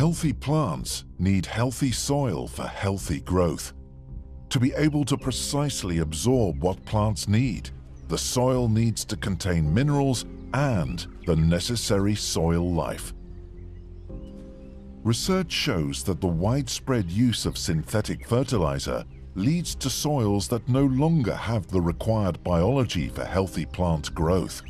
Healthy plants need healthy soil for healthy growth. To be able to precisely absorb what plants need, the soil needs to contain minerals and the necessary soil life. Research shows that the widespread use of synthetic fertilizer leads to soils that no longer have the required biology for healthy plant growth.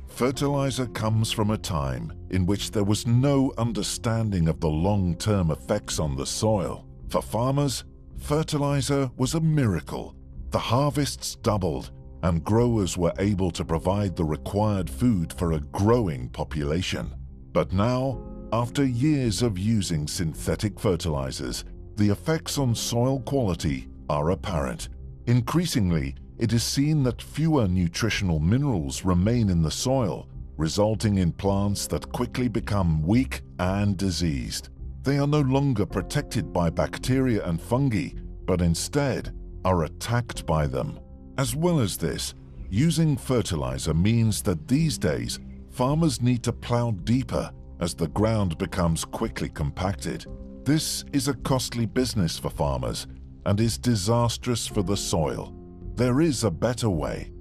Fertilizer comes from a time in which there was no understanding of the long-term effects on the soil. For farmers, fertilizer was a miracle. The harvests doubled, and growers were able to provide the required food for a growing population. But now, after years of using synthetic fertilizers, the effects on soil quality are apparent. Increasingly, it is seen that fewer nutritional minerals remain in the soil, resulting in plants that quickly become weak and diseased. They are no longer protected by bacteria and fungi, but instead are attacked by them. As well as this, using fertilizer means that these days, farmers need to plow deeper as the ground becomes quickly compacted. This is a costly business for farmers and is disastrous for the soil. There is a better way.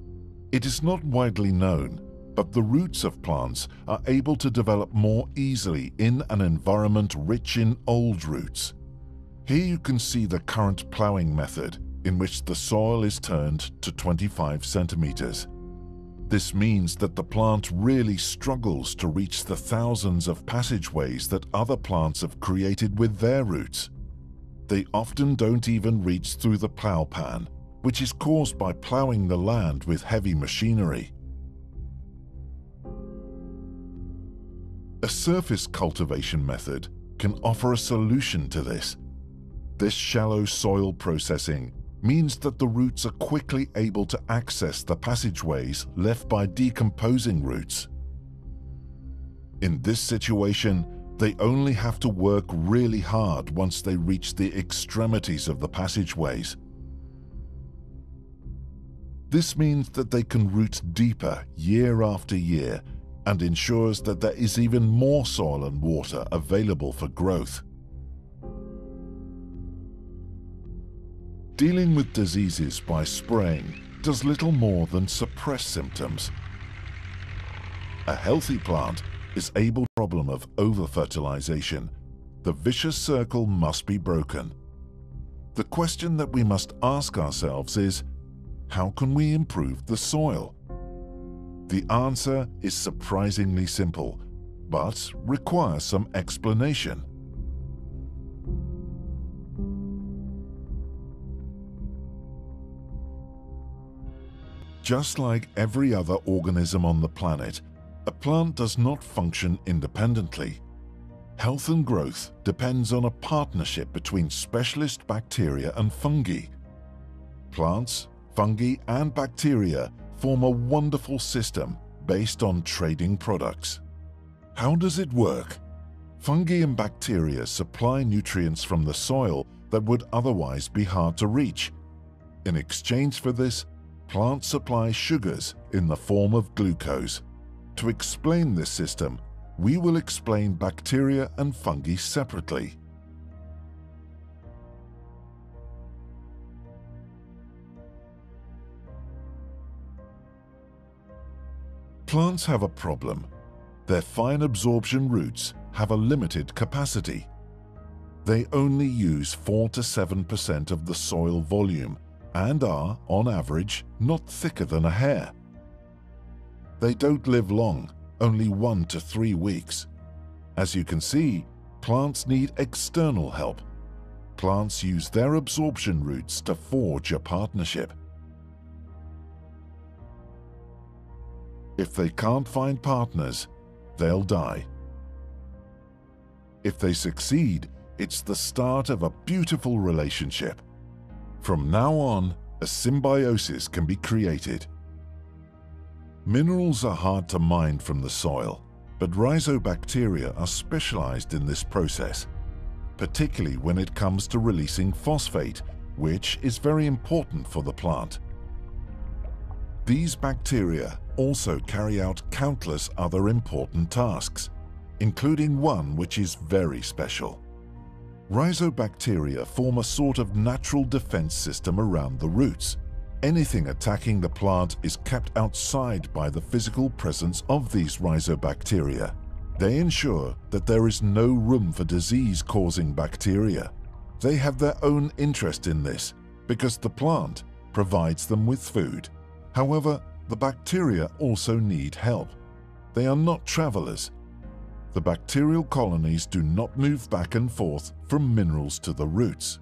It is not widely known, but the roots of plants are able to develop more easily in an environment rich in old roots. Here you can see the current plowing method, in which the soil is turned to 25 centimeters. This means that the plant really struggles to reach the thousands of passageways that other plants have created with their roots. They often don't even reach through the plow pan, which is caused by plowing the land with heavy machinery. A surface cultivation method can offer a solution to this. This shallow soil processing means that the roots are quickly able to access the passageways left by decomposing roots. In this situation, they only have to work really hard once they reach the extremities of the passageways. This means that they can root deeper year after year and ensures that there is even more soil and water available for growth. Dealing with diseases by spraying does little more than suppress symptoms. A healthy plant is able to the problem of over-fertilization. The vicious circle must be broken. The question that we must ask ourselves is, how can we improve the soil? The answer is surprisingly simple, but requires some explanation. Just like every other organism on the planet, a plant does not function independently. Health and growth depends on a partnership between specialist bacteria and fungi. Plants, fungi, and bacteria form a wonderful system based on trading products. How does it work? Fungi and bacteria supply nutrients from the soil that would otherwise be hard to reach. In exchange for this, plants supply sugars in the form of glucose. To explain this system, we will explain bacteria and fungi separately. Plants have a problem. Their fine absorption roots have a limited capacity. They only use 4 to 7% of the soil volume and are, on average, not thicker than a hair. They don't live long, only 1 to 3 weeks. As you can see, plants need external help. Plants use their absorption roots to forge a partnership. If they can't find partners, they'll die. If they succeed, it's the start of a beautiful relationship. From now on, a symbiosis can be created. Minerals are hard to mine from the soil, but rhizobacteria are specialized in this process, particularly when it comes to releasing phosphate, which is very important for the plant. These bacteria also carry out countless other important tasks. including one which is very special. Rhizobacteria form a sort of natural defense system around the roots. Anything attacking the plant is kept outside by the physical presence of these rhizobacteria. They ensure that there is no room for disease-causing bacteria. They have their own interest in this because the plant provides them with food. However, the bacteria also need help. They are not travelers. The bacterial colonies do not move back and forth from minerals to the roots.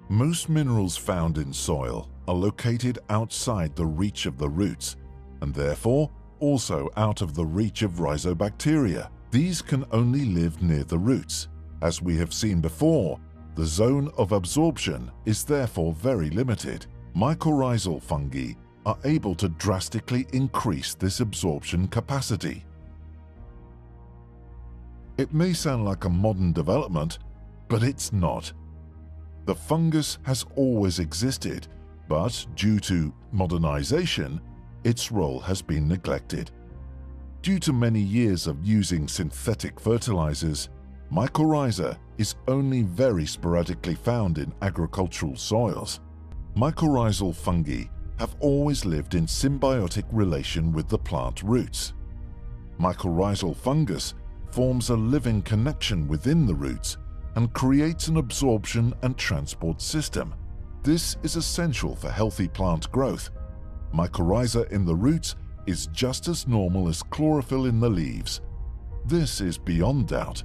Most minerals found in soil are located outside the reach of the roots, and therefore also out of the reach of rhizobacteria. These can only live near the roots. As we have seen before, the zone of absorption is therefore very limited. Mycorrhizal fungi are able to drastically increase this absorption capacity. It may sound like a modern development, but it's not. The fungus has always existed, but due to modernization, its role has been neglected. Due to many years of using synthetic fertilizers, mycorrhiza is only very sporadically found in agricultural soils. Mycorrhizal fungi have always lived in symbiotic relation with the plant roots. Mycorrhizal fungus forms a living connection within the roots and creates an absorption and transport system. This is essential for healthy plant growth. Mycorrhiza in the roots is just as normal as chlorophyll in the leaves. This is beyond doubt.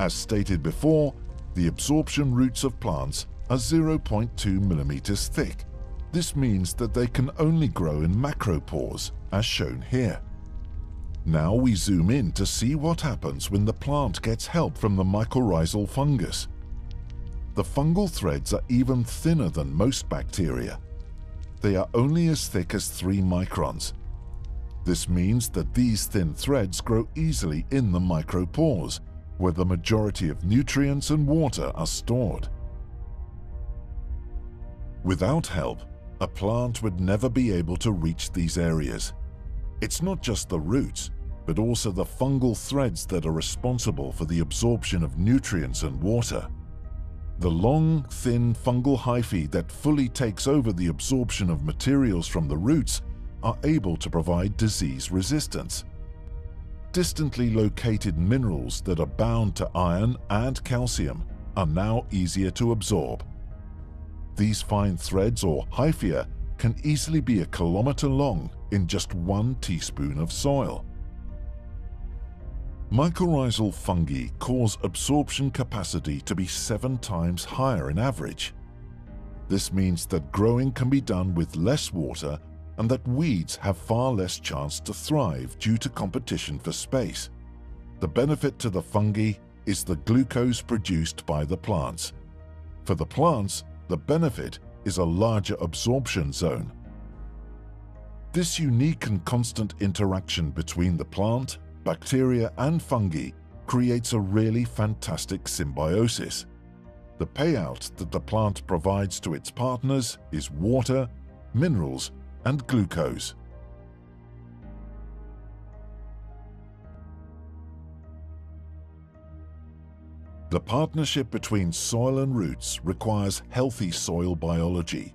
As stated before, the absorption roots of plants are 0.2 millimeters thick. This means that they can only grow in macropores, as shown here. Now we zoom in to see what happens when the plant gets help from the mycorrhizal fungus. The fungal threads are even thinner than most bacteria. They are only as thick as 3 microns. This means that these thin threads grow easily in the micropores, where the majority of nutrients and water are stored. Without help, a plant would never be able to reach these areas. It's not just the roots, but also the fungal threads that are responsible for the absorption of nutrients and water. The long, thin fungal hyphae that fully takes over the absorption of materials from the roots are able to provide disease resistance. Distantly located minerals that are bound to iron and calcium are now easier to absorb. These fine threads or hyphae can easily be a kilometer long in just 1 teaspoon of soil. Mycorrhizal fungi cause absorption capacity to be 7 times higher in average. This means that growing can be done with less water and that weeds have far less chance to thrive due to competition for space. The benefit to the fungi is the glucose produced by the plants. For the plants, the benefit is a larger absorption zone. This unique and constant interaction between the plant, bacteria and fungi creates a really fantastic symbiosis. The payout that the plant provides to its partners is water, minerals, and glucose. The partnership between soil and roots requires healthy soil biology.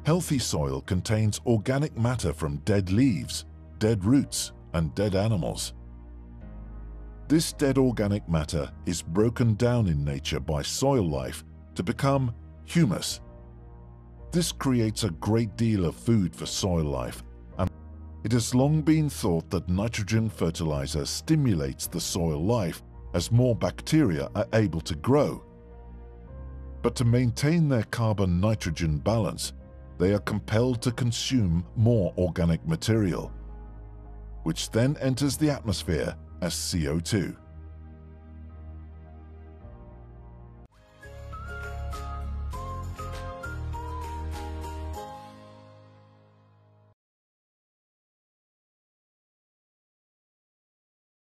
Healthy soil contains organic matter from dead leaves, dead roots, and dead animals. This dead organic matter is broken down in nature by soil life to become humus. This creates a great deal of food for soil life, and it has long been thought that nitrogen fertilizer stimulates the soil life as more bacteria are able to grow. But to maintain their carbon-nitrogen balance, they are compelled to consume more organic material, which then enters the atmosphere as CO2.